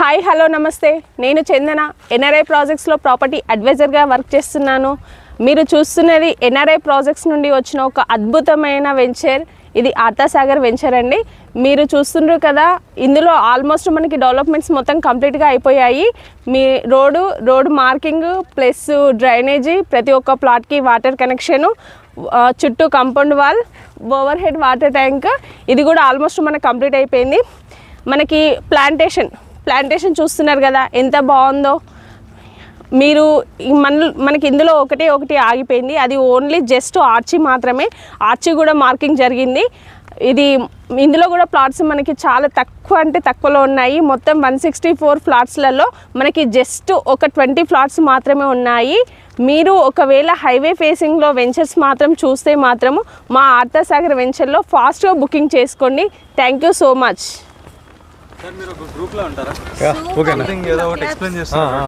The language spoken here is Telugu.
హాయ్ హలో నమస్తే, నేను చందన ఎన్ఆర్ఐ ప్రాజెక్ట్స్లో ప్రాపర్టీ అడ్వైజర్గా వర్క్ చేస్తున్నాను. మీరు చూస్తున్నది ఎన్ఆర్ఐ ప్రాజెక్ట్స్ నుండి వచ్చిన ఒక అద్భుతమైన వెంచర్. ఇది ఆర్తాసాగర్ వెంచర్ అండి. మీరు చూస్తున్నారు కదా, ఇందులో ఆల్మోస్ట్ మనకి డెవలప్మెంట్స్ మొత్తం కంప్లీట్గా అయిపోయాయి. మీ రోడ్ మార్కింగ్ ప్లస్ డ్రైనేజీ, ప్రతి ఒక్క ప్లాట్కి వాటర్ కనెక్షను, చుట్టూ compound wall, over head water tank, ఇది కూడా ఆల్మోస్ట్ మనకు కంప్లీట్ అయిపోయింది. మనకి ప్లాంటేషన్ చూస్తున్నారు కదా ఎంత బాగుందో. మీరు మనకి ఇందులో ఒకటి ఆగిపోయింది, అది ఓన్లీ జస్ట్ ఆర్చి మాత్రమే. ఆర్చి కూడా మార్కింగ్ జరిగింది. ఇందులో కూడా ప్లాట్స్ మనకి చాలా తక్కువలో ఉన్నాయి. మొత్తం 164 ఫ్లాట్స్లలో మనకి జస్ట్ ఒక 20 ఫ్లాట్స్ మాత్రమే ఉన్నాయి. మీరు ఒకవేళ హైవే ఫేసింగ్లో వెంచర్స్ మాత్రం చూస్తే మాత్రము మా ఆర్తాసాగర్ వెంచర్లో ఫాస్ట్గా బుకింగ్ చేసుకోండి. Thank you so much. Sir, మీరు ఒక గ్రూప్లో ఉంటారా? ఓకే, ఏదో ఒకటి ఎక్స్ప్లెయిన్ చేస్తారా?